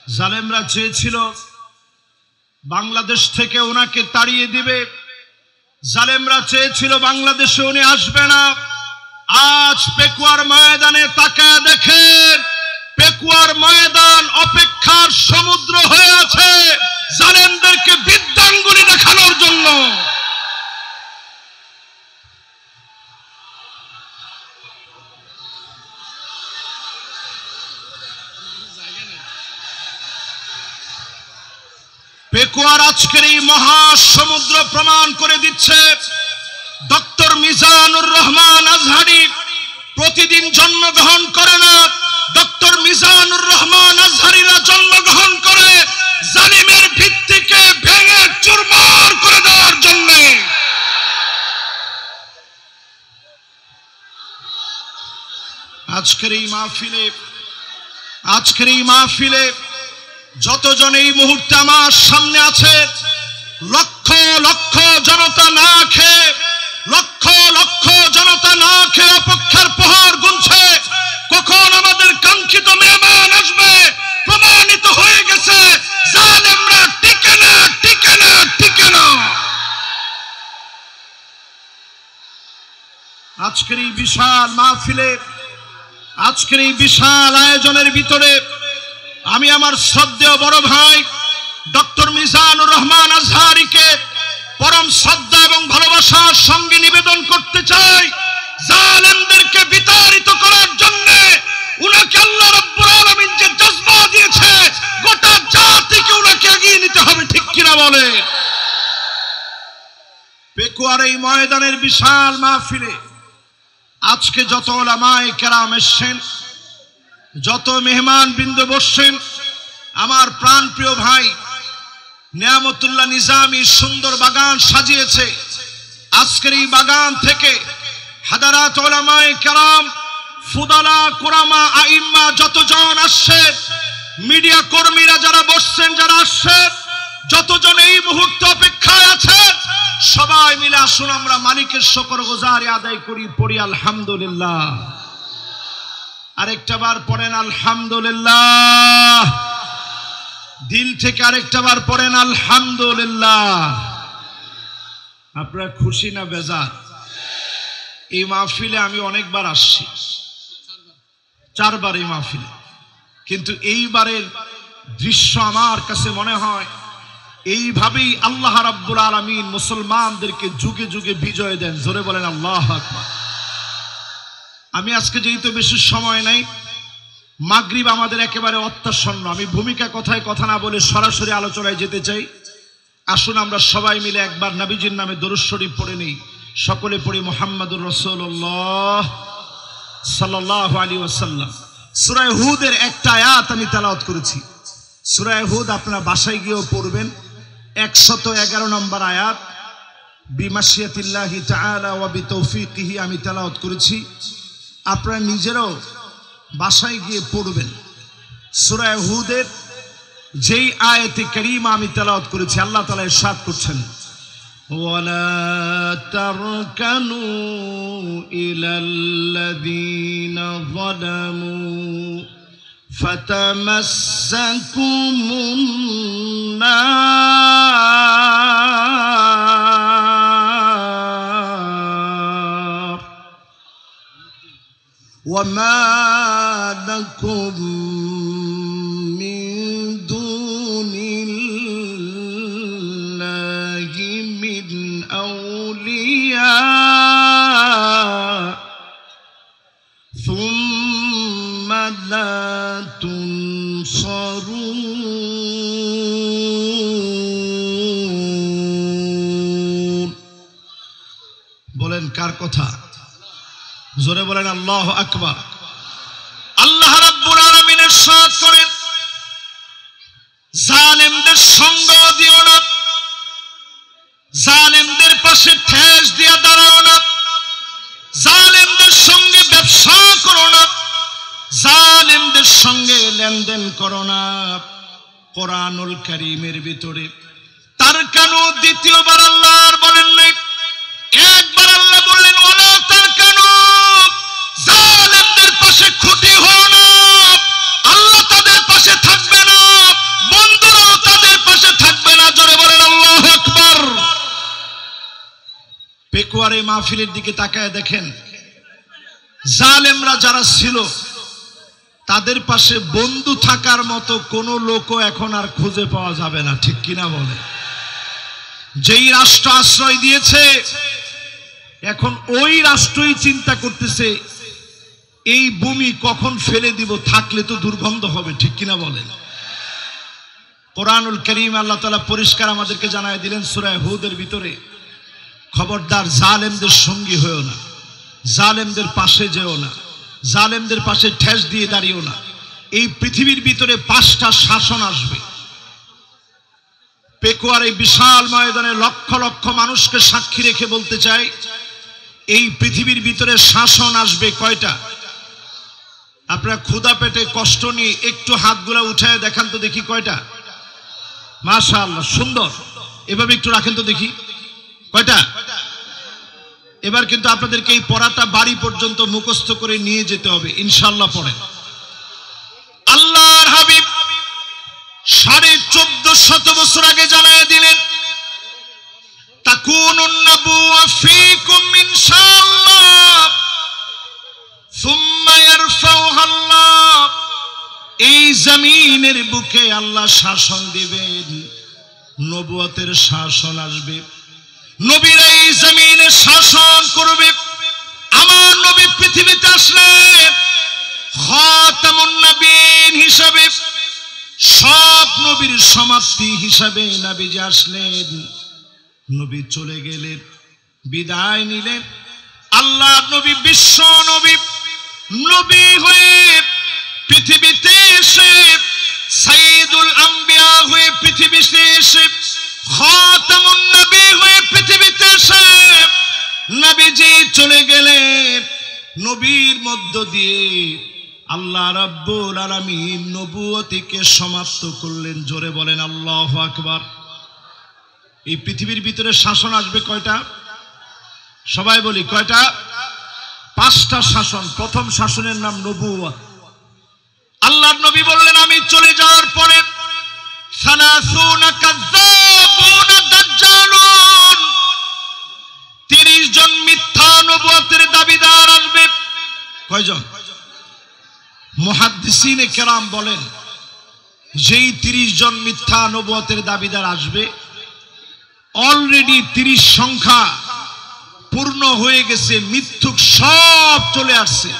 জালেমরা চেয়েছিল বাংলাদেশ থেকে ওনাকে তাড়িয়ে দিবে, জালেমরা চেয়েছিল বাংলাদেশে উনি আসবে না। আজ পেকুয়ার ময়দানে তাকায় দেখেন, পেকুয়ার ময়দান অপেক্ষার সমুদ্র হয়ে আছে জালেমদেরকে বিদ্যাঙ্গুলি দেখানোর জন্য। পেকুয়ার আজকের এই মহাসমুদ্র প্রমাণ করে দিচ্ছে ডক্টর মিজানুর রহমান আজহারি প্রতিদিন জন্মগ্রহণ করে না, ডক্টর মিজানুর রহমান আজহারিরা জন্মগ্রহণ করে জালিমের ভিত্তিকে ভেঙে চুরমার করে দেওয়ার জন্য। আজকের এই মাহফিলে যতজন এই মুহূর্তে আমার সামনে আছে, লক্ষ লক্ষ জনতা না খেয়ে, লক্ষ লক্ষ জনতা না খেয়ে অপেক্ষার প্রহর গুনছে কখন আমাদের কাঙ্ক্ষিত মেহমান আসবে। প্রমাণিত হয়ে গেছে জালেমরা টিকে না, টিকে না, টিকে না। আজকের এই বিশাল মাহফিলে, আজকের এই বিশাল আয়োজনের ভিতরে আমি আমার শ্রদ্ধেয় বড় ভাই ডক্টর মিজানুর রহমান আজহারিকে পরম শ্রদ্ধা এবং ভালোবাসার সঙ্গে নিবেদন করতে চাই, জালেমদেরকে বিতাড়িত করার জন্য উনাকে আল্লাহ রাব্বুল আলামিন যে জজবা দিয়েছে গোটা জাতিকে উনাকে এগিয়ে নিতে হবে, ঠিক কিনা বলে? পেকুয়ার এই ময়দানের বিশাল মাহফিলে আজকে যত উলামায়ে কেরাম এসেছেন, যত মেহমান বৃন্দ বসছেন, আমার প্রাণ প্রিয় ভাই নিয়ামতুল্লাহ নিজামী সুন্দর বাগান সাজিয়েছে। আজকের এই বাগান থেকে হাদারাত উলামায়ে কেরাম, ফুদালা, কুরামা, আইম্মা যতজন আসছেন, মিডিয়া কর্মীরা যারা বসছেন, যারা আসছেন, যতজন এই মুহূর্তে অপেক্ষায় আছেন, সবাই মিলে আসুন আমরা মালিকের শুকরগুজারি আদায় করি, পড়ি আলহামদুলিল্লাহ। আরেকটা বার পড়েন আলহামদুলিল্লাহ, দিল থেকে আরেকটা বার পড়েন আলহামদুলিল্লাহ। আপনারা খুশি না বেজার? এই মাহফিলে আমি অনেকবার আসছি, 4 বার এই মাহফিলে, কিন্তু এইবারের দৃশ্য আমার কাছে মনে হয় এইভাবেই আল্লাহ রাব্বুল আলামিন মুসলমানদেরকে যুগে যুগে বিজয় দেন। জোরে বলেন আল্লাহু আকবার। আমি আজকে যেহেতু বেশি সময় নাই, মাগরিব আমাদের একেবারে অত্যাসন্ন, আমি ভূমিকা কথায় কথা না বলে সরাসরি আলোচনায় যেতে চাই। আসুন আমরা সবাই মিলে একবার নবীজির নামে দরুদ শরীফ পড়ে নেই। সকলে পড়ি মুহাম্মাদুর রাসূলুল্লাহ সাল্লাল্লাহু আলাইহি ওয়াসাল্লাম। সূরা হুদের একটা আয়াত আমি তেলাওয়াত করেছি, সূরা হুদ আপনারা বাসায় গিয়েও পড়বেন। 111 নম্বর আয়াত, বিমাশিয়াতিল্লাহি তাআলা ওয়া বিতৌফিকিহি আমি তেলাওয়াত করেছি, আপনারা নিজেরাও বাসায় গিয়ে পড়বেন। সূরা হুদের যেই আয়াতে কারীমা আমি তেলাওয়াত করেছি, আল্লাহ তাআলা ইরশাদ করছেন, ওয়ালা তারকানু ইলাল্লাযীনা যালামু ফাতামাসসাকুমুন নার ওয়ামা লাকুম মিন দুনিল্লাহি মিন আউলিয়া সুম্মা লা তুনসারুন। বলেন কার কথা? জোরে বলেন আল্লাহু আকবার। আল্লাহ রাব্বুল আলামিন ইরশাদ করেন, জালেমদের সঙ্গ দিও না, জালেমদের পাশে ঠেস দিয়ে দাঁড়াও না, জালেমদের সঙ্গে ব্যবসা করো না, জালেমদের সঙ্গে লেনদেন করো না। কোরআনুল কারীমের ভিতরে তার কেন দ্বিতীয়বার আল্লাহ আর বলেন নাই, একবার আল্লাহ বললেন ওয়ালা তার কেন, জালেমদের পাশে খুঁটি হও না, আল্লাহ তাদের পাশে থাকবে না। পেকুয়ার এই মাহফিলের দিকে তাকায় দেখেন, জালেমরা যারা ছিল তাদের পাশে বন্ধু থাকার মতো কোনো লোকও এখন আর খুঁজে পাওয়া যাবে না, ঠিক কিনা বলে? যেই রাষ্ট্র আশ্রয় দিয়েছে এখন ওই রাষ্ট্রই চিন্তা করতেছে এই ভূমি কখন ফেলে দিব, থাকলে তো দুর্গন্ধ হবে, ঠিক কিনা বলেন? কোরআনুল কারীম আল্লাহ তাআলা পরিষ্কার আমাদেরকে জানায় দিলেন সূরা হুদের ভিতরে, খবরদার জালেমদের সঙ্গী হয়েও না, জালেমদের পাশে যেও না, জালেমদের পাশে ঠেস দিয়ে দাঁড়িয়েও না। এই পৃথিবীর ভিতরে 5টা শাসন আসবে। পেকুয়ার এই বিশাল ময়দানে লক্ষ লক্ষ মানুষকে সাক্ষী রেখে বলতে চাই, এই পৃথিবীর ভিতরে শাসন আসবে কয়টা? আপনারা ক্ষুধা পেটে কষ্ট নিয়ে একটু হাতগুলা উঠায় দেখান তো দেখি কয়টা? মাশাআল্লাহ, সুন্দর। এভাবে একটু রাখেন তো দেখি কয়টা। এবার কিন্তু আপনাদেরকে এই পড়াটা বাড়ি পর্যন্ত মুখস্থ করে নিয়ে যেতে হবে ইনশাআল্লাহ। পড়েন। আল্লাহর হাবিব 1450 বছর আগে জানায় দিলেন, তাকুনুন নাবুওয়া ফীকুম ইনশাআল্লাহ সুম্মা ইয়ারফাউহা আল্লাহ। এই জমিনের বুকে আল্লাহ শাসন দিবেন, নবুয়তের শাসন আসবে, নবীরা এই জমিনে শাসন করবে। আমার নবী পৃথিবীতে আসলেন খাতামুন নবীন হিসাবে, সব নবীর সমাপ্তি হিসাবে নবীজি আসলেন। নবী চলে গেলেন, বিদায় নিলেন। আল্লাহ নবী বিশ্ব নবী, নবী হয়ে পৃথিবীতে এসে সাইয়্যিদুল আম্বিয়া হয়ে পৃথিবীতে এসে খাতামুন নবী হয়ে পৃথিবীতে এসে নবীজি চলে গেলেন। নবীর মধ্য দিয়ে আল্লাহ রাব্বুল আলামিন নবুয়তিকে সমাপ্ত করলেন। জোরে বলেন আল্লাহু আকবার। এই পৃথিবীর ভিতরে শাসন আসবে কয়টা? সবাই বলি কয়টা? 5টা শাসন। প্রথম শাসনের নাম নবুয়ত। আল্লাহর নবী বললেন, আমি চলে যাওয়ার পরে 30 জন মিথ্যা নবুয়তের দাবিদার আসবে। কয়জন? মুহাদ্দিসিনে কেরাম বলেন, যেই 30 জন মিথ্যা নবুয়তের দাবিদার আসবে, অলরেডি 30 সংখ্যা পূর্ণ হয়ে গেছে, মিথ্যুক সব চলে আসছে,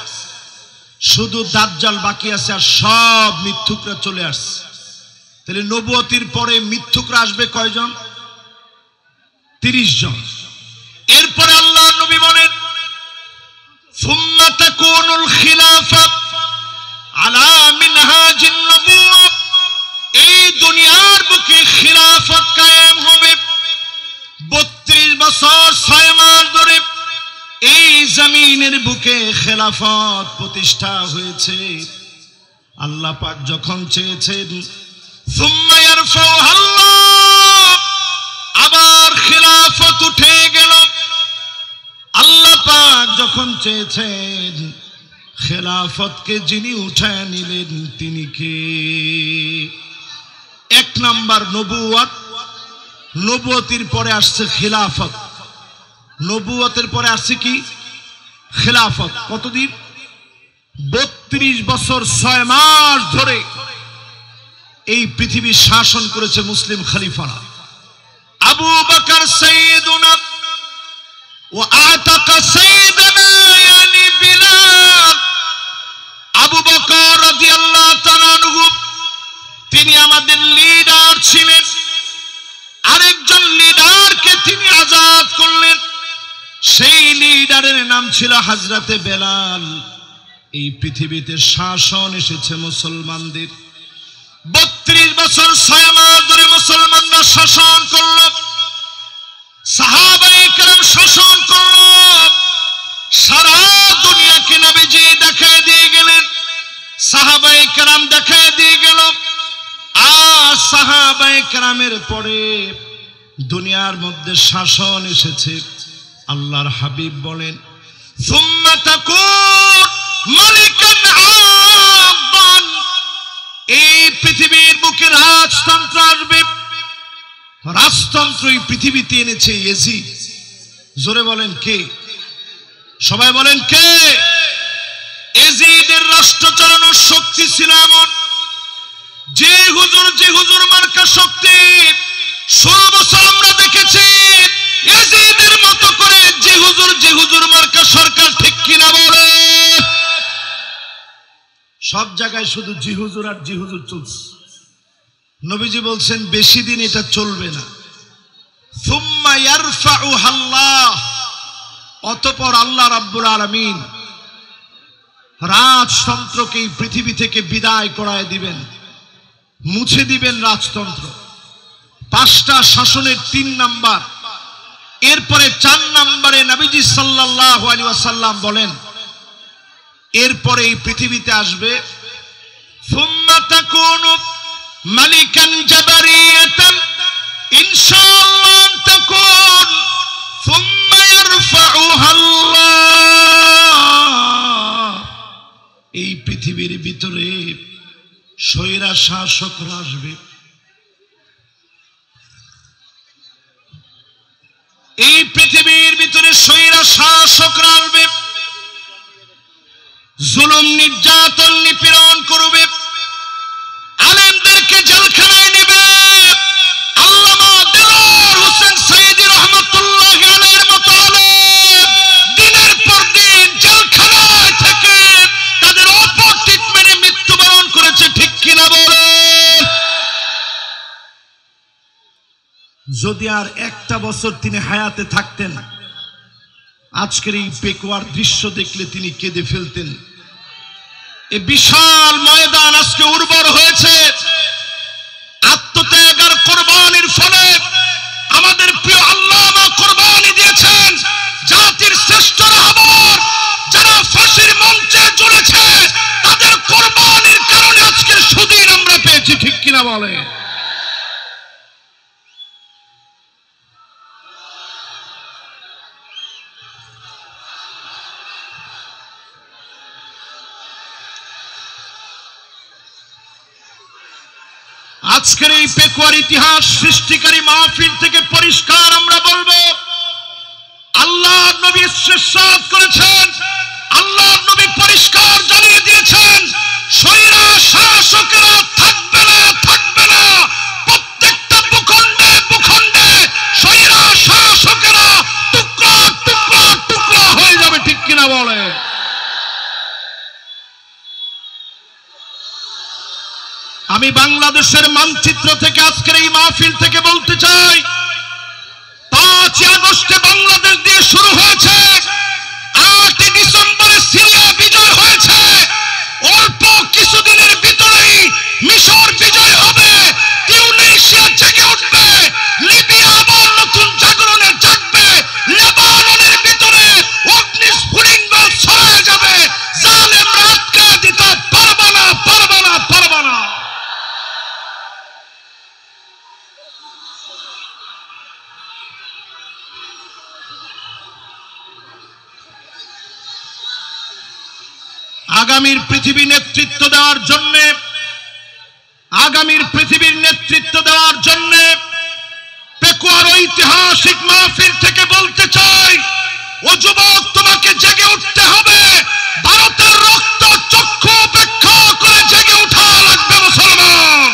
শুধু দাজ্জাল বাকি আছে, আর সব মিথ্যুকরা চলে আসছে। তাহলে নবুয়তির পরে মিথ্যুকরা আসবে কয়জন? 30 জন। এরপরে আল্লাহ নবী বলেন, সুম্মা তাকুনুল খিলাফা আলা মিনহাজিন নবুওয়া। এই দুনিয়ার বুকে খিলাফত কায়েম হবে। 32 বছর 6 মাস ধরে এই জমিনের বুকে খেলাফত প্রতিষ্ঠা হয়েছে। আল্লাহ পাক যখন চেয়েছেন, সুম্মা ইয়ারফাউহা আল্লাহ, আবার খেলাফত উঠে গেল। আল্লাহ পাক যখন চেয়েছেন, খেলাফতকে যিনি উঠায় নিলেন তিনি কে? 1 নাম্বার নবুয়ত। নবুয়তির পরে আসছে খিলাফত। নবুয়তের পরে আসছে কি? খিলাফত। কতদিন? 32 বছর 6 মাস ধরে এই পৃথিবী শাসন করেছে মুসলিম খলিফারা। আবু বকর সাইয়্যিদুনা ওয়া আতাকা সাইয়্যিদানা ইয়ানি বিলাল। আবু বকর রাদিয়াল্লাহু তাআলা আনহু তিনি আমাদের লিডার ছিলেন। আরেকজন লিডারকে তিনি আজাদ করলেন, সেই লিডারের নাম ছিল হযরতে বেলাল। এই পৃথিবীতে শাসন এসেছে মুসলমানদের। 32 বছর 6 মাস ধরে মুসলমানরা শাসন করল, সাহাবায়ে কেরাম শাসন করল, সারা দুনিয়াকে নবীজি দেখায় দিয়ে গেলেন, সাহাবায়ে কেরাম দেখায় দিয়ে গেল। আর সাহাবায়ে কেরামের পরে দুনিয়ার মধ্যে শাসন এসেছে। আল্লাহর হাবিব বলেন, সুম্মা তাকুন মালিকান আবদান। এই পৃথিবীর বুকে রাজতন্ত্র আসবে। রাজতন্ত্র এই পৃথিবীতে এনেছে ইয়াজিদ। জোরে বলেন কে? সবাই বলেন কে? এজিদের রাষ্ট্র চালানোর শক্তি ছিল এমন, যে হুজুর মার্কা শক্তি 16 বছর আমরা দেখেছি। এজিদের মতো করে যে হুজুর মার্কা সরকার, ঠিক কিনা বলে? সব জায়গায় শুধু জি হুজুর আর জি হুজুর চলছে। নবীজি বলছেন বেশি দিন এটা চলবে না। সুম্মা ইয়ারফাউহা আল্লাহ, অতঃপর আল্লাহ রাব্বুল আলামিন রাজতন্ত্রকে এই পৃথিবী থেকে বিদায় করায় দিবেন, মুছে দিবেন রাজতন্ত্র। 5টা শাসনের 3 নাম্বার। এরপরে 4 নম্বরে নবীজি সাল্লাল্লাহু আলাইহি ওয়াসাল্লাম বলেন, এরপরে এই পৃথিবীতে আসবে সুম্মা তাকুনু মালিকান জাবারিয়াতান ইনশাআল্লাহ তাকুন সুম্মা ইয়ারফাউহা আল্লাহ। এই পৃথিবীর ভিতরে স্বৈরা শাসকরা আসবে। এই পৃথিবীর ভিতরে স্বৈরা শাসকরা আসবে, জুলুম নির্যাতন নিপীড়ন করবে, আলেমদেরকে জেলখানায় নেবে। আল্লামা দেলোয়ার হোসেন সাইদি রহমাতুল্লাহি আলাইহির মতো আলেম দিনের পর দিন জেলখানায় থেকে তাদের অপর ট্রিটমেন্টে মৃত্যুবরণ করেছে, ঠিক কিনা বলে? যদি আর একটা বছর তিনি হায়াতে থাকতেন, আজকের এই পেকুয়ার দৃশ্য দেখলে তিনি কেঁদে ফেলতেন। এই বিশাল ময়দান আজকে উর্বর হয়েছে আত্মত্যাগ আর কোরবানির ফলে। আমাদের প্রিয় আল্লামা কোরবানি দিয়েছেন। জাতির শ্রেষ্ঠ রাহবার যারা ফাঁসির মঞ্চে ঝুলেছে, তাদের কোরবানির কারণে আজকের সুদিন আমরা পেয়েছি, ঠিক কিনা বলে? আজকের এই পেকুয়ার ইতিহাস সৃষ্টিকারী মাহফিল থেকে পরিষ্কার আমরা বলবো, আল্লাহর নবী ইরশাদ করেছেন, আল্লাহর নবী পরিষ্কার জানিয়ে দিয়েছেন, স্বৈরা শাসকেরা থাকবে না, থাকবে না। প্রত্যেকটা ভূখণ্ডে ভূখণ্ডে স্বৈরা শাসকেরা টুকরা টুকরা টুকরা হয়ে যাবে, ঠিক কিনা বলে? আমি বাংলাদেশের মানচিত্র থেকে আজকের এই মাহফিল থেকে বলতে চাই, 5 আগস্টে বাংলাদেশ দিয়ে শুরু হয়েছে, 8 ডিসেম্বরে সিরিয়া বিজয় হয়েছে, অল্প কিছুদিনের ভিতরেই মিশর বিজয় হবে, টিউনিসিয়া জেগে উঠবে, লিবিয়া আবার নতুন জাগরণে জাগবে, লেবাননের ভিতরে অগ্নিস্ফুলিঙ্গ ছড়িয়ে যাবে। জালেমরা আটকে দিতে পারবে না, পারবে না, পারবে না। আগামীর পৃথিবীর নেতৃত্ব দেওয়ার জন্য পেকুয়ার ঐতিহাসিক মাহফিল থেকে বলতে চাই, ও যুবক, তোমাকে জেগে উঠতে হবে। ভারতের রক্ত চক্ষু উপেক্ষা করে জেগে ওঠা লাগবে মুসলমান।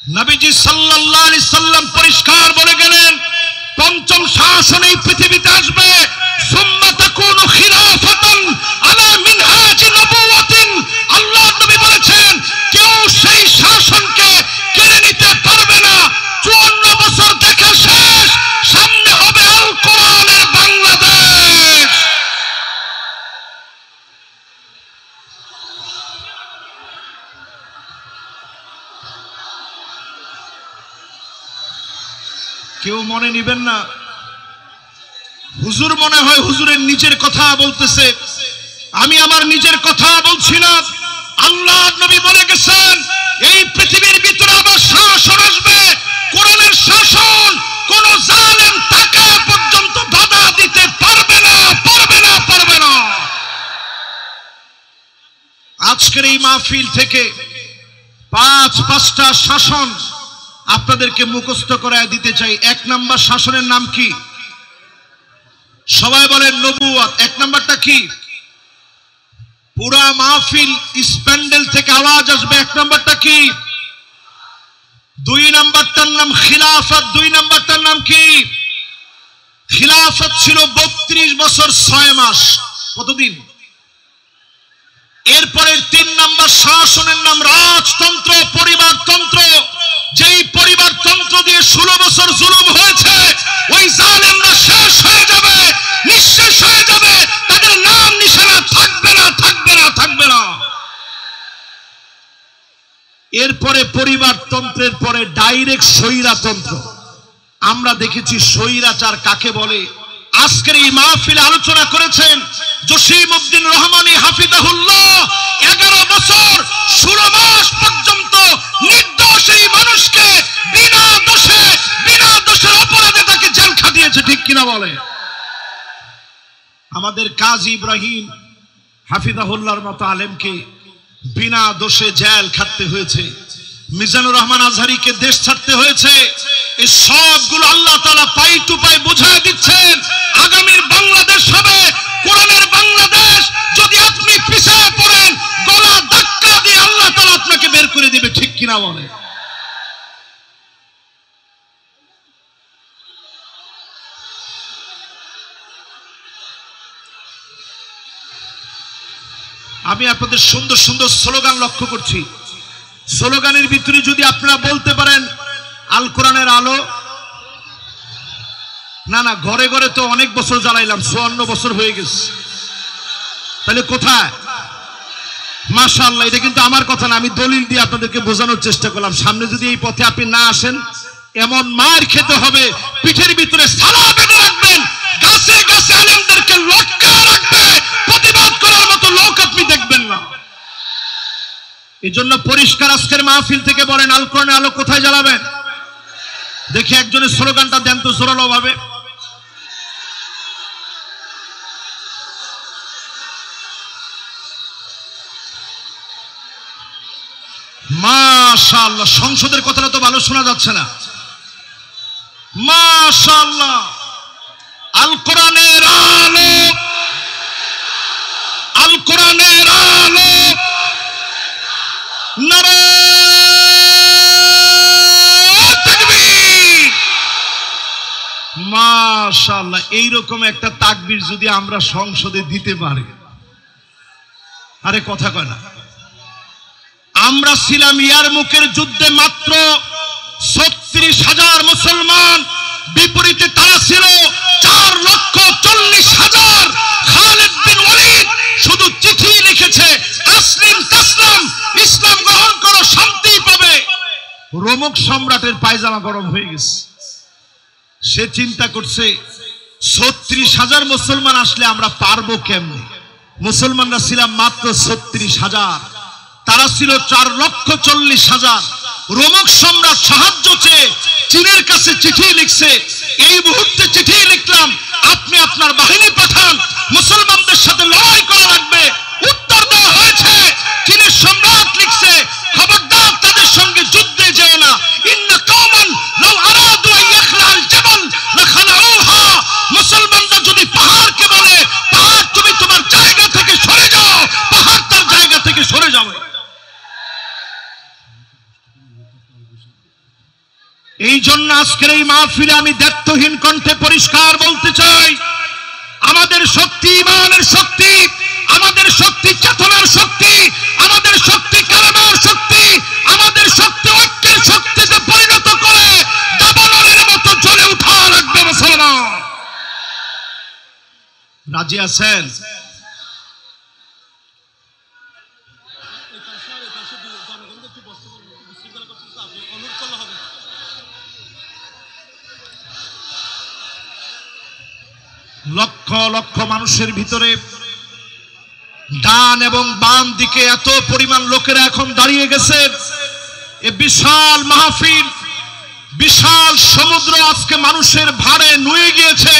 নবীজি সাল্লাল্লাহু আলাইহি সাল্লাম পরিষ্কার বলে গেলেন, 5ম শাসন এই পৃথিবীতে আসবে। সুম্মা তাকুনু খিলাফাতান আলা মিনহাজি নবুওয়াতিন। আল্লাহর নবী বলেছেন, কেউ সেই শাসনকে কেড়ে নিতে পারবে না। 54 বছর দেখা শেষ, সামনে হবে আল কোরআনের বাংলাদেশ। কেউ মনে নিবেন না, হুজুর মনে হয় হুজুরের নিজের কথা বলতেছে। আমি আমার নিজের কথা বলছি না। আল্লাহর নবী বলে গেছেন, এই পৃথিবীর ভিতরে আবার শাসন আসবে, কোরআনের শাসন। কোন জালেম তাকে পর্যন্ত বাধা দিতে পারবে না, পারবে না, পারবে না। আজকের এই মাহফিল থেকে 5টা শাসন আপনাদেরকে মুখস্থ করায় দিতে চাই। 1 নম্বর শাসনের নাম কি? সবাই বলেন নবুয়ত। এক নাম্বারটা কি? পুরা মাহফিল স্প্যান্ডেল থেকে আওয়াজ আসবে। এক নাম্বারটা কি? দুই নাম্বারটার নাম খিলাফত। দুই নাম্বারটার নাম কি? খিলাফত ছিল 32 বছর 6 মাস। কতদিন? এরপরে 3 নাম্বার শাসনের নাম রাজতন্ত্র, পরিবারতন্ত্র। যেই পরিবারতন্ত্র দিয়ে 16 বছর জুলুম হয়েছে, ওই জালেমরা শেষ হয়ে যাবে, নিঃশেষ হয়ে যাবে, তাদের নাম নিশানা থাকবে না, থাকবে না, থাকবে না। এরপরে পরিবারতন্ত্রের পরে ডাইরেক্ট স্বৈরাতন্ত্র। আমরা দেখেছি স্বৈরাচার কাকে বলে। আজকের এই মাহফিলে আলোচনা করেছেন জসিমউদ্দিন রহমানী হাফিজাহুল্লাহ। 11 বছর 16 মাস পর্যন্ত নির্দোষ এই মানুষকে বিনা দোষের অপরাধে তাকে জেল খাটিয়েছে। ঠিক কিনা বলে? আমাদের কাজী ইব্রাহিম হাফিজাহুল্লাহর মতো আলেমকে বিনা দোষে জেল খাটতে হয়েছে। মিজানুর রহমান আজহারীকে দেশ ছাড়তে হয়েছে। এই সবগুলো আল্লাহ তাআলা পাই টু পাই বুঝায় দিচ্ছেন। আগামীর বাংলাদেশ হবে কোরআনের বাংলাদেশ। যদি আপনি পিছায় পড়েন, গলা ধাক্কা দিয়ে আল্লাহ তাআলা আপনাকে বের করে দিবে। ঠিক কিনা বলে? আমি আপনাদের সুন্দর সুন্দর স্লোগান লক্ষ্য করছি। স্লোগানের ভিতরে যদি আপনারা বলতে পারেন আল কোরআনের আলো, না না, ঘরে ঘরে তো অনেক বছর জ্বালাইলাম, 54 বছর হয়ে গেছে, তাহলে কোথায়? মাশাআল্লাহ, এটা কিন্তু আমার কথা না, আমি দলিল দিয়ে আপনাদেরকে বোঝানোর চেষ্টা করলাম। সামনে যদি এই পথে আপনি না আসেন, এমন মার খেতে হবে, পিঠের ভিতরে সালা বেঁধে রাখবেন, গাছে গাছে আলেমদেরকে লটকা রাখবে, প্রতিবাদ করার মতো লোক আপনি দেখবেন না। এই জন্য পরিষ্কার আজকের মাহফিল থেকে বলেন আল কোরআনের আলো কোথায় জ্বালাবেন? দেখি একজনের স্লোগানটা দেন তো জোরালো ভাবে। মাশাআল্লাহ, সংসদের কথাটা তো ভালো শোনা যাচ্ছে না। মাশাআল্লাহ, আল কোরআনের আলো, আল কোরআনের আলো, নারে তাকবীর। মাশাআল্লাহ, এইরকম একটা তাকবীর যদি আমরা সংসদে দিতে পারি, আরে কথা কয় না। আমরা ছিলাম ইয়ারমুকের যুদ্ধে মাত্র 36,000 মুসলমান, বিপরীতে তারা ছিল 4,40,000। খালিদ বিন ওয়ালিদ শুধু চিঠি লিখেছে, আসলিম তাসলাম, ইসলাম গ্রহণ করো, শান্তি পাবে। রোমক সম্রাটের পায়জামা গরম হয়ে গেছে। সে চিন্তা করছে 36,000 মুসলমান আসলে আমরা পারবো কেমনে? মুসলমানরা ছিলাম মাত্র 36,000, তারা ছিল 4,40,000। রোমক সম্রাট সাহায্য চেয়ে চীনের কাছে চিঠি লিখছে, এই মুহূর্তে চিঠি লিখলাম, আপনি আপনার বাহিনী পাঠান, মুসলমানদের সাথে লড়াই করা লাগবে। উত্তর দেওয়া হয়েছে, চীনের সম্রাট লিখছে, খবরদার তাদের সঙ্গে যুদ্ধে যেও না। ইন্না কওমান লাউ আরাদু আন ইয়াখলাল জাবাল লাখালাউহা। মুসলমানরা যদি পাহাড়কে বলে, পাহাড় তুমি তোমার জায়গা থেকে সরে যাও, পাহাড় তার জায়গা থেকে সরে যাবে। এই জন্য আজকের এই মাহফিলে আমি দায়িত্বহীন কণ্ঠে পরিষ্কার বলতে চাই, আমাদের শক্তি ইমানের শক্তি, আমাদের শক্তি চেতনার শক্তি, আমাদের শক্তি কালেমার শক্তি, আমাদের শক্তি ঐক্যের শক্তিতে পরিণত করে দাবানলের মতো জ্বলে উঠা লাগবে মুসলমান। রাজি আছেন? লক্ষ লক্ষ মানুষের ভিতরে ডান এবং বাম দিকে এত পরিমাণ লোকেরা এখন দাঁড়িয়ে গেছে। এ বিশাল মাহফিল, বিশাল সমুদ্র আজকে মানুষের ভারে নুয়ে গিয়েছে।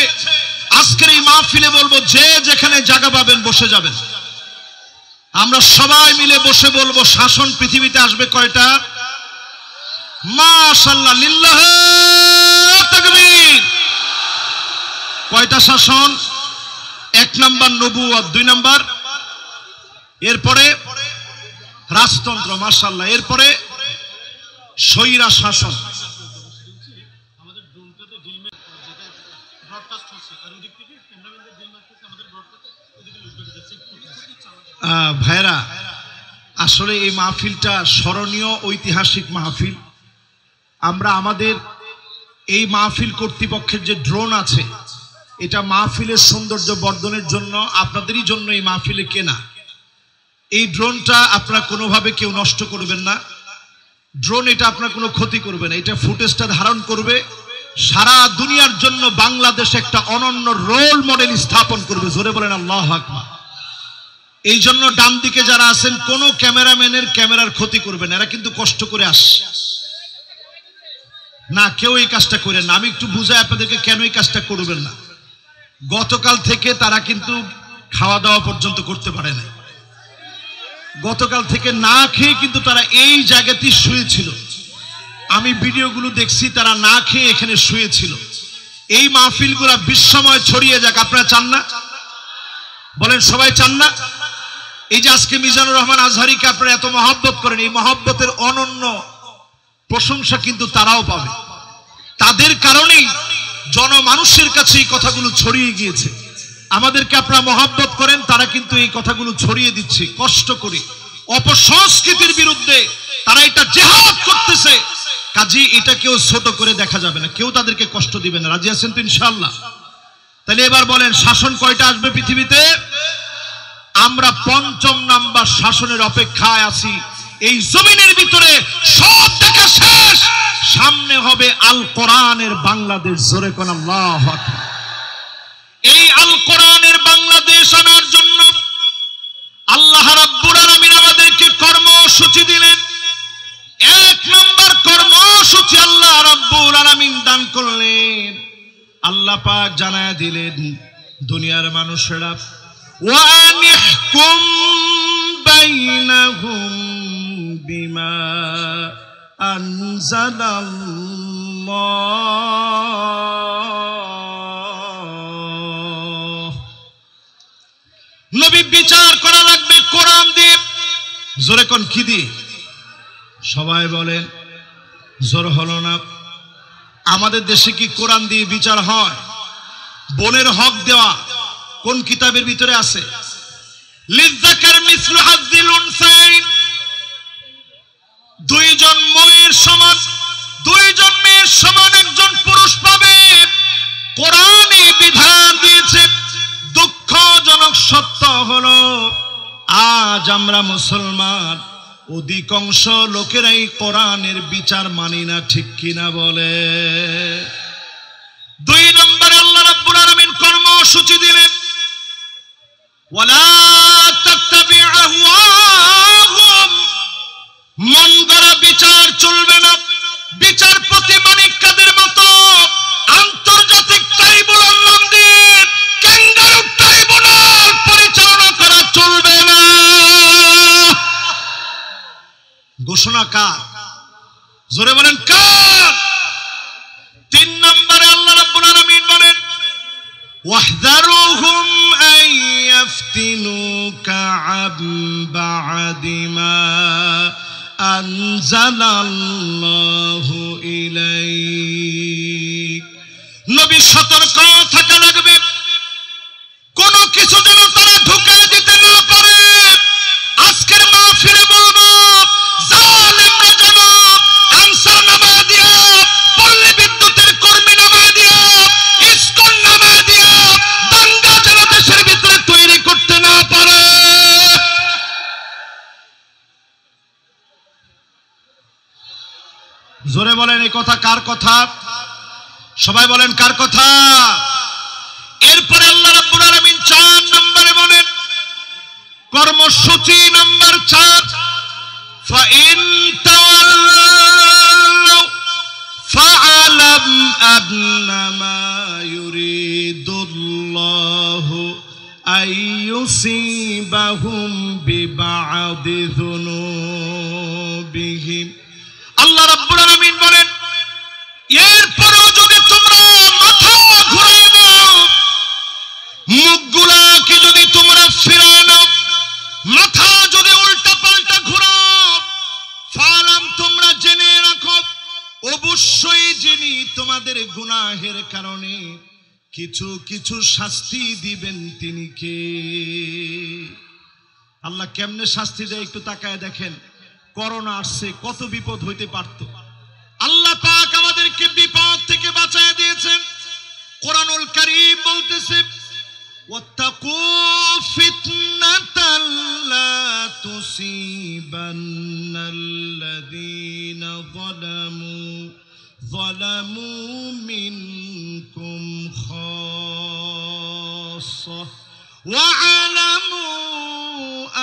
আজকের এই মাহফিলে বলবো, যে যেখানে জায়গা পাবেন বসে যাবেন। আমরা সবাই মিলে বসে বলবো, শাসন পৃথিবীতে আসবে কয়টা? মাশাআল্লাহ, লিল্লাহ তাকবীর। কয়টা শাসন? এক নাম্বার নবুয়ত, 2 নাম্বার এরপরে রাজতন্ত্র, মাশাআল্লাহ, এরপরে স্বৈরা শাসন। ভাইরা, আসলে এই মাহফিলটা স্মরণীয় ঐতিহাসিক মাহফিল। আমরা আমাদের এই মাহফিল কর্তৃপক্ষের যে ড্রোন আছে, এটা মাহফিলের সৌন্দর্য বর্ধনের জন্য, আপনাদেরই জন্য এই মাহফিলে কেনা। এই ড্রোনটা আপনারা কোনোভাবে কেউ নষ্ট করবেন না। ড্রোন এটা আপনার কোনো ক্ষতি করবে না। এটা ফুটেজটা ধারণ করবে, সারা দুনিয়ার জন্য বাংলাদেশ একটা অনন্য রোল মডেল স্থাপন করবে। জোরে বলেন আল্লাহু আকবার। এই জন্য ডান দিকে যারা আছেন, কোন ক্যামেরাম্যানের ক্যামেরার ক্ষতি করবেন। এরা কিন্তু কষ্ট করে আসছে না, কেউ এই কাজটা করেন না। আমি একটু বুঝাই আপনাদেরকে কেন এই কাজটা করবেন না। গতকাল থেকে তারা কিন্তু খাওয়া দাওয়া পর্যন্ত করতে পারে না। গতকাল থেকে না খেয়ে কিন্তু তারা এই জায়গাতেই শুয়েছিল। আমি ভিডিওগুলো দেখছি, তারা না খেয়ে এখানে শুয়েছিল। এই মাহফিলগুলো বিশ্বময় ছড়িয়ে যাক। আপনারা চান না? বলেন, সবাই চান না? এই যে আজকে মিজানুর রহমান আজহারিকে আপনারা এত মহব্বত করেন, এই মহব্বতের অনন্য প্রশংসা কিন্তু তারাও পাবে। তাদের কারণেই জনমানুষের কাছে এই কথাগুলো ছড়িয়ে গিয়েছে। আমাদেরকে আপনারা মহব্বত করেন, তারা কিন্তু এই কথাগুলো ছড়িয়ে দিচ্ছে কষ্ট করে। অপসংস্কৃতির বিরুদ্ধে তারা এটা জিহাদ করতেছে। কাজী এটা কেউ ছোট করে দেখা যাবে না, কেউ তাদেরকে কষ্ট দিবে না। রাজি আছেন তো ইনশাআল্লাহ? তাহলে এবার বলেন, শাসন কয়টা আসবে পৃথিবীতে? আমরা 5ম নাম্বার শাসনের অপেক্ষায় আছি। এই জমিনের ভিতরে সব দেখা শেষ, সামনে হবে আল কোরআনের বাংলাদেশ। জোরে কোন আল্লাহু আকবার। এই আল কোরআনের বাংলাদেশ আনার জন্য আল্লাহ রাব্বুল আলামিন আমাদেরকে কর্মসূচি দিলেন। 1 নম্বর কর্মসূচি আল্লাহ রাব্বুল আলামিন দান করলেন। আল্লাহ পাক জানায় দিলেন, দুনিয়ার মানুষেরা, ওয়া আনিহকুম বাইনাহুম বিমা আনজালাল্লাহ। নবী বিচার করা লাগবে কোরআন দিয়ে। জোরে কোন কি দিয়ে? সবাই বলেন, জোর হলো না। আমাদের দেশে কি কোরআন দিয়ে বিচার হয়? বোনের হক দেওয়া কোন কিতাবের ভিতরে আছে? লিযাকার মিসলু হাযিল উনসাইন। 2 জন মেয়ের সমান, 2 জন মেয়ের সমান একজন পুরুষ পাবে। কোরআনে বিধান দিয়েছে। দুঃখজনক সত্য হলো, আজ আমরা মুসলমান অধিকাংশ লোকেরাই কোরআনের বিচার মানি না। ঠিক কিনা বলে? 2 নম্বরে আল্লাহ রাব্বুল আলামিন কর্মসূচি দিলেন, ওয়ালা তাত্তাবি আহওয়াহুম। মন গড়া বিচার চলবে না। বিচারপতি মানিক কাদের মতো আন্তর্জাতিক ট্রাইব্যুনাল নাম দিয়ে ক্যাঙ্গারু ট্রাইব্যুনাল পরিচালনা করা চলবে না। ঘোষণা কার? জোরে বলেন কার? 3 নম্বরে আল্লাহ রাব্বুল আলামিন বলেন, ওয়াহযারুহুম আন ইয়াফতিনুকা আন বা'দি মা আনজালাল্লাহু ইলাইক। নবী সতর্ক থাকা লাগবে, কোন কিছু যেন তারা ঢুকায় দিতে না পারে। আজকের মাহফিলে বলবো, জালেমরা যেন আনসার নামা দিয়া, পল্লী বিদ্যুতের কর্মী নামা দিয়া, ইসকন নামা দিয়া দাঙ্গা যেন দেশের ভিতরে তৈরি করতে না পারে। জোরে বলেন, এই কথা কার কথা? সবাই বলেন, কার কথা? এরপরে আল্লাহ রাব্বুল আলামিন 4 নম্বরে বলেন, কর্মসূচি নাম্বার 4, ফাইন তাওয়াল্লাউ ফাআলাম আন্নামা ইউরিদুল্লাহু আইয়ুসিবাহুম বিবা'দি যুনুবিহিম। আল্লাহ রাব্বুল আলামিন বলেন, এরপরও যদি তোমরা মাথা ঘুরিয়ে দাও, মুখগুলা অবশ্যই যিনি তোমাদের গুনাহের কারণে কিছু কিছু শাস্তি দিবেন তিনি কে? আল্লাহ কেমনে শাস্তি দেয় একটু তাকায় দেখেন। করোনা আসছে, কত বিপদ হইতে পারত। আল্লাহ পাক আমাদেরকে বিপদ থেকে বাঁচায় দিয়েছেন। কোরআনুল কারীম বলতেছে, ওয়াত্তাকু ফিতনাতাল লা তুসিবান্নাল্লাযীনা যালামু মিনকুম খাসাহ ওয়া'লামু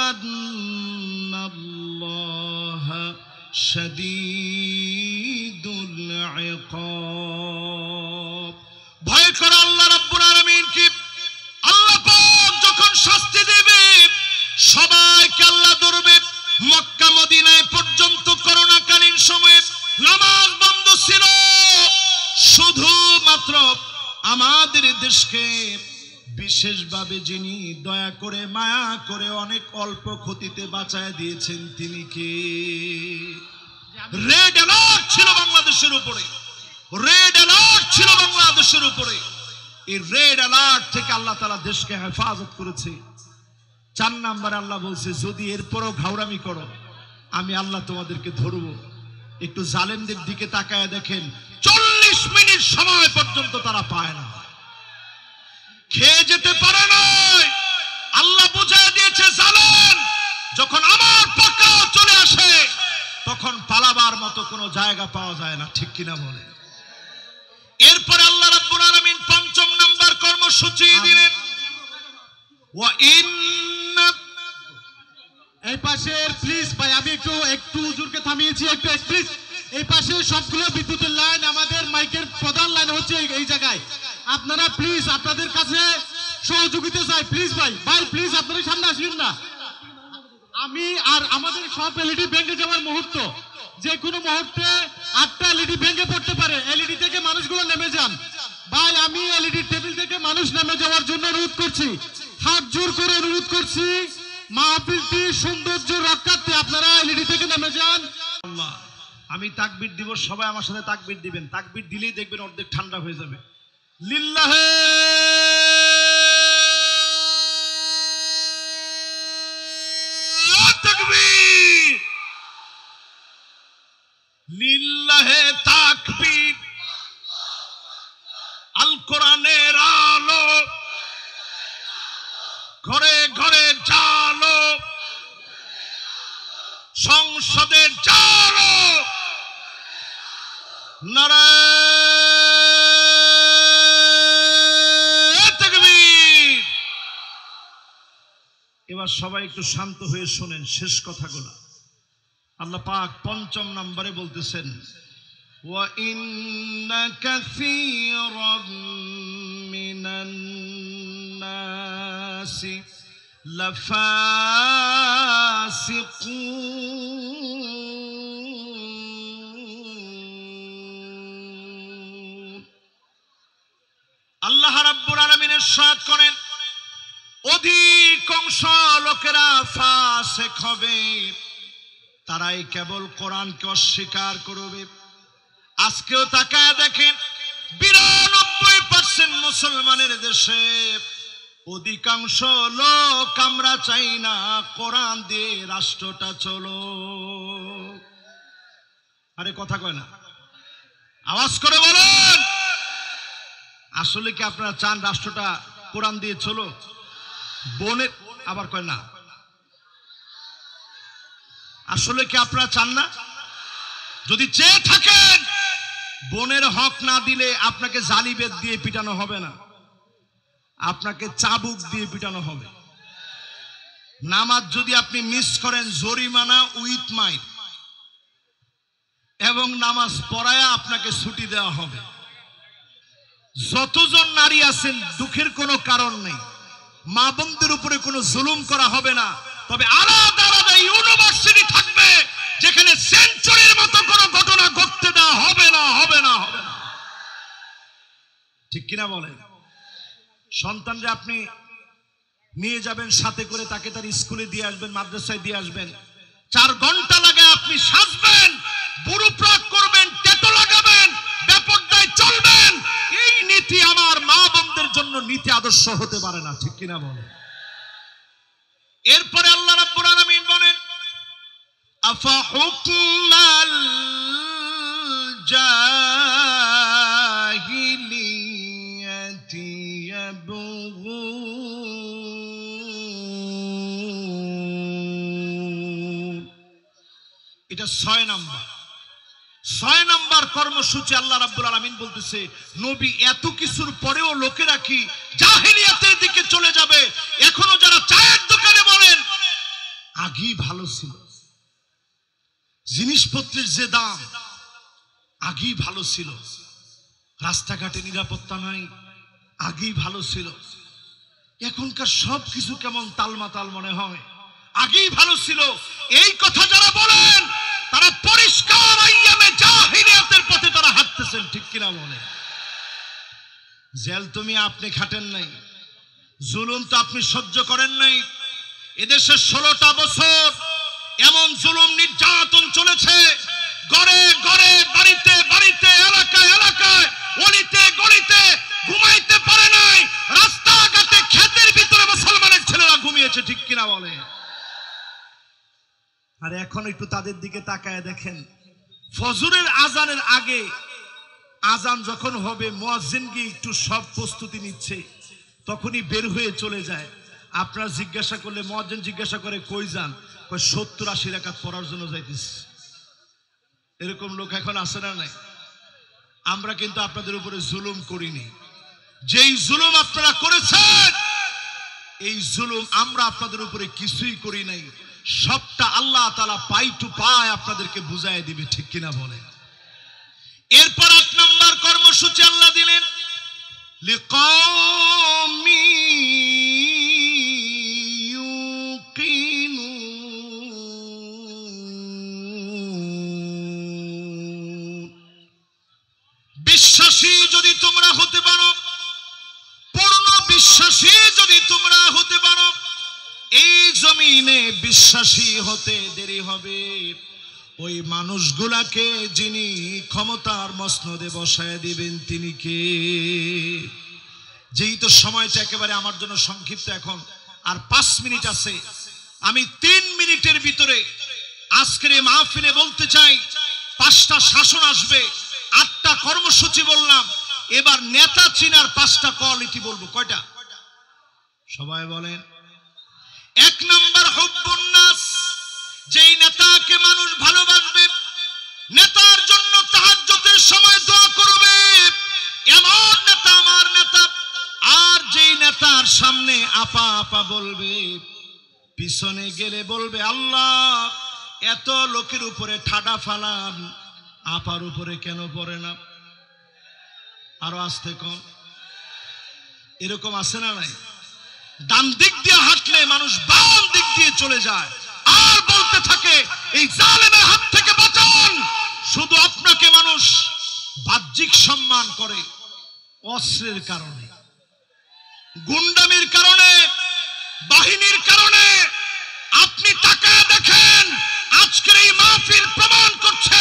আন্নাল্লাহা শাদীদুল ইকাব। ভয় করো আল্লাহ রাব্বুল আলামিনকে। আল্লাহ পাক যখন শাস্তি দেবে সবাইকে আল্লাহ ধরবে। মক্কা মদিনায় পর্যন্ত করোনাকালীন সময়ে নামাজ বন্ধ ছিল, শুধুমাত্র আমাদের দেশকে বিশেষভাবে যিনি দয়া করে মায়া করে অনেক অল্প ক্ষতিতে বাঁচায় দিয়েছেন তিনি কে? রেড অ্যালার্ট ছিল বাংলাদেশের উপরে, রেড অ্যালার্ট ছিল বাংলাদেশের উপরে। এই রেড অ্যালার্ট থেকে আল্লাহ তাআলা দেশকে হেফাজত করেছে। 4 নম্বরে আল্লাহ বলছে, যদি এরপরও ঘাউরামি করো আমি আল্লাহ তোমাদেরকে ধরবো। একটু জালেমদের দিকে তাকায় দেখেন, 40 মিনিট সময় পর্যন্ত তারা পায় না, খেয়ে যেতে পারে না। আল্লাহ বুঝায় দিয়েছে, জালেম যখন আমার পাকড়াও চলে আসে তখন পালাবার মতো কোনো জায়গা পাওয়া যায় না, ঠিক কিনা বলে? এরপরে আল্লাহ রাব্বুল আলামিন 5 নম্বর কর্মসূচি দিলেন, ওয়া ইন্না। এই পাশের প্লিজ ভাই, আমি একটু হুজুরকে থামিয়েছি, একটু প্লিজ। এই পাশে সবগুলো বিদ্যুতের লাইন, আমাদের মাইকের প্রধান লাইন হচ্ছে এই জায়গায়। আপনারা প্লিজ আপনাদের কাছে সহযোগিতা চাই, প্লিজ ভাই প্লিজ আপনারা সামনে আসবেন না। আমি আর আমাদের সব এলইডি ভেঙে যাওয়ার মুহূর্ত, যে কোনো মুহূর্তে 8টা এলইডি ভেঙে পড়তে পারে। এলইডি থেকে মানুষগুলো নেমে যান ভাই। আমি এলইডি টেবিল থেকে মানুষ নেমে যাওয়ার জন্য অনুরোধ করছি, হাত জোর করে অনুরোধ করছি। মাহফিলটি সৌন্দর্য রক্ষার্থে আপনারা এলইডি থেকে নেমে যান। আমি তাকবীর দিব, সবাই আমার সাথে তাকবীর দিবেন। তাকবীর দিলেই দেখবেন অর্ধেক ঠান্ডা হয়ে যাবে। লিল্লাহে তাকবীর, লিল্লাহে তাকবীর। আল কোরআনের আলো ঘরে ঘরে জালো, সংসদে জালো, নারায়ে তাকবীর। এবার সবাই একটু শান্ত হয়ে শোনেন শেষ কথাগুলো। আল্লাহ পাক 5 নম্বরে বলতেছেন, ওয়া ইন্না কাসীরাম মিনান নাসি লাফাসিকুন। আল্লাহ রাব্বুল আলামিন ইরশাদ করেন, অধিকাংশ লোকেরা ফাসিক হবে, তারাই কেবল কোরআনকে অস্বীকার করবে। আজকেও তাকায় দেখেন 92% মুসলমানের দেশে অধিকাংশ লোক আমরা চাই না কোরআন দিয়ে রাষ্ট্রটা চলো। আরে কথা কয় না, আওয়াজ করে বলেন। আসলে কি আপনারা চান রাষ্ট্রটা কোরআন দিয়ে চলো? বনে আবার কয় না, আসলে কি আপনারা চান না? যদি চেয়ে থাকেন, বোনের হক না দিলে আপনাকে জালিবেদ দিয়ে পিটানো হবে না, আপনাকে চাবুক দিয়ে পিটানো হবে। নামাজ যদি আপনি মিস করেন, জরিমানা উইথ মাইট, এবং নামাজ পড়ায়া আপনাকে ছুটি দেওয়া হবে। যতজন নারী আছেন দুঃখের কোনো কারণ নেই, মা বোনদের উপরে কোনো জুলুম করা হবে না। তবে আলাদা আলাদা ইউনিভার্সিটি থাকবে যেখানে সেঞ্চুরির মতো কোনো ঘটনা ঘটতে দেওয়া হবে না, হবে না, হবে না। ঠিক কিনা বলেন? সন্তানরা আপনি নিয়ে যাবেন সাথে করে, তাকে তার স্কুলে দিয়ে আসবেন, মাদ্রাসায় দিয়ে আসবেন। 4 ঘন্টা লাগে আপনি সাজবেন, বুড়ো প্রাক করবেন, ট্যাটু লাগাবেন। নীতি আদর্শ হতে পারে না, ঠিক কিনা বলে। এরপরে আল্লাহ রাব্বুল আলামিন বলেন আফা হুকমাল জাহিলিয়াতি ইয়াবগুন। এটা 6 নাম্বার কর্মসূচি। আল্লাহ রাব্বুল আলামিন বলতেছে নবী এত কিছুর পরেও লোকেরা কি জাহেলিয়াতের দিকে চলে যাবে? এখনো যারা চায়ের দোকানে বলেন আগেই ভালো ছিল, জিনিসপত্রের যে দাম আগেই ভালো ছিল, রাস্তাঘাটে নিরাপত্তা নাই আগেই ভালো ছিল, এখনকার সব কিছু কেমন তালমাতাল মনে হয়, আগেই ভালো ছিল, এই কথা যারা বলেন তারা পরিষ্কার আইয়ামে জাহিলিয়াতের পথে তারা হাঁটতেছেন, ঠিক কিনা বলে। জেল তুমি আপনি খাটেন নাই, জুলুম তো আপনি সহ্য করেন নাই। এদেশে 16টা বছর এমন জুলুম নির্যাতন চলেছে, ঘরে ঘরে, বাড়িতে বাড়িতে, এলাকায় এলাকায়, অলিতে গলিতে ঘুমাইতে পারে নাই, রাস্তাঘাটে ক্ষেতের ভিতরে মুসলমানের ছেলেরা ঘুমিয়েছে, ঠিক কিনা বলে। আর এখন একটু তাদের দিকে তাকায় দেখেন, ফজরের আজানের আগে আজান যখন হবে মুয়াজ্জিন গিয়ে একটু সব প্রস্তুতি নিচ্ছে, তখনই বের হয়ে চলে যায়। আপনারা জিজ্ঞাসা করলে মুয়াজ্জিন জিজ্ঞাসা করে কই যান? কই 70-80 রাকাত পড়ার জন্য যাইতেছি। এরকম লোক এখন আছে না নাই? আমরা কিন্তু আপনাদের উপরে জুলুম করিনি, যেই জুলুম আপনারা করেছেন এই জুলুম আমরা আপনাদের উপরে কিছুই করি নাই, সবটা আল্লাহ তাআলা পাই টু পাই আপনাদেরকে বুঝায় দিবে, ঠিক কিনা বলে। এরপর 8 নাম্বার কর্মসূচি আল্লাহ দিলেন লিকাওমি ইউকিনুন। বিশ্বাসী যদি তোমরা হতে পারো, পূর্ণ বিশ্বাসী যদি তোমরা হতে পারো, এই জমিনে বিশ্বাসী হতে দেরি হবে ওই মানুষগুলাকে যিনি ক্ষমতার মসনদে বসায় দিবেন তিনি কে? যেই তো সময়টা একেবারে আমার জন্য সংক্ষিপ্ত, এখন আর 5 মিনিট আছে, আমি 3 মিনিটের ভিতরে আজকের এই মাহফিলে বলতে চাই 5টা শাসন আসবে, 8টা কর্মসূচি বললাম, এবার নেতা চিনার 5টা কোয়ালিটি বলবো। কয়টা? সবাই বলেন। 1 নাম্বার হুব্বুন নাস, যেই নেতাকে মানুষ ভালোবাসবে, নেতার জন্য তাহাজ্জুদের সময় দোয়া করবে, এমন নেতা আমার নেতা। আর যেই নেতার সামনে আপা আপা বলবে, পিছনে গেলে বলবে আল্লাহ এত লোকের উপরে ঠাডা ফালান, আপার উপরে কেন পড়ে না? আরো আসতে কোন এরকম আছে না নাই? ডান দিক দিয়ে হাঁটলে মানুষ বাম দিক দিয়ে চলে যায়, আর বলতে থাকে এই জালেমের হাত থেকে বাঁচান। শুধু আপনাকে মানুষ বাহ্যিক সম্মান করে অস্ত্রের কারণে, গুন্ডামির কারণে, বাহিনীর কারণে। আপনি তাকায় দেখেন, আজকের এই মাহফিল প্রমাণ করছে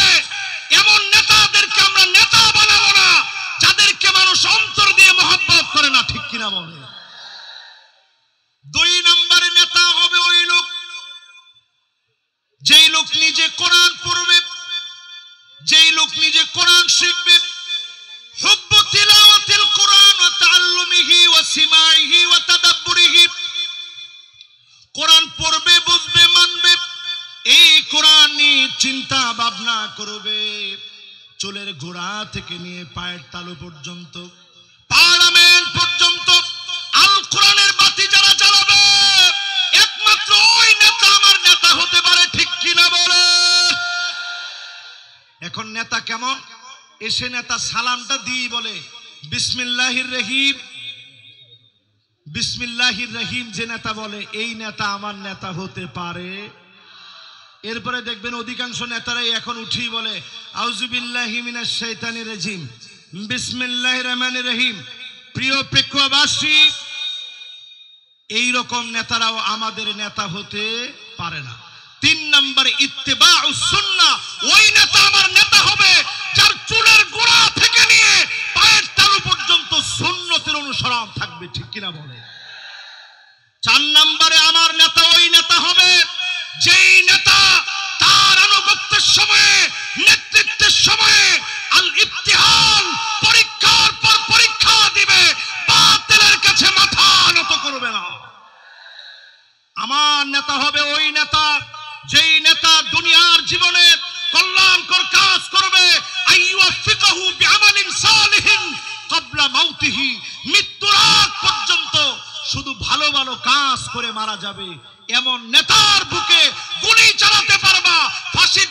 এমন নেতাদেরকে আমরা নেতা বানাবো না যাদেরকে মানুষ অন্তর দিয়ে মহব্বত করে না, ঠিক কিনা বলে। 2 নম্বরে নেতা হবে ওই লোক, যেই লোক নিজে কোরআন পড়বে, যেই লোক নিজে কোরআন শিখবে। হুব্বু তিলাওয়াতিল কোরআন ওয়া তাআল্লুমিহি ওয়া সিমাইহি ওয়া তাদাব্বুরিহি। কোরআন পড়বে, বুঝবে, মানবে, এই কোরআন নিয়ে চিন্তা ভাবনা করবে। চুলের গোড়া থেকে নিয়ে পায়ের তালু পর্যন্ত, পার্লামেন্ট পর্যন্ত আল কোরআনের বাতি যারা জ্বালাবে, একমাত্র ওই নেতা আমার নেতা হতে পারে, ঠিক কিনা বলে। এখন নেতা কেমন? এসে নেতা সালামটা দিয়ে বলে বিসমিল্লাহির রহিম, বিসমিল্লাহির রহিম। যে নেতা বলে এই নেতা আমার নেতা হতে পারে। এরপরে দেখবেন অধিকাংশ নেতারাই এখন উঠেই বলে আউযুবিল্লাহি মিনাশ শাইতানির রাজিম, বিসমিল্লাহির রহমানির রহিম। প্রিয় প্রেক্ষবাসী, এই রকম নেতারাও আমাদের নেতা হতে পারে না। 3 নম্বরে ইত্তিবাউস সুন্নাহ, ওই নেতা আমার নেতা হবে যার চুলের গোড়া থেকে নিয়ে পায়ের তালু পর্যন্ত সুন্নতের অনুসরণ থাকবে। থাকবে, ঠিক কিনা বলে? 4 নম্বরে আমার নেতা ওই নেতা হবে যেই নেতা তার আনুগত্যের সময়ে, নেতৃত্বের সময়ে আল ইবতিহাল, পরীক্ষার পর পরীক্ষা দিবে, বাতিলের কাছে মাথা নত করবে না। আমার নেতা হবে ওই নেতা যেই নেতা দুনিয়ার জীবনে কল্যাণকর কাজ করবে, আইয়ুফিকাহু বিআমালিন সালিহিন ক্বাবলা মাউতিহি, মৃত্যুর আগ পর্যন্ত শুধু ভালো ভালো কাজ করে মারা যাবে, এমন নেতার বুকে গুলি চালাতে পারবা, ফাঁসির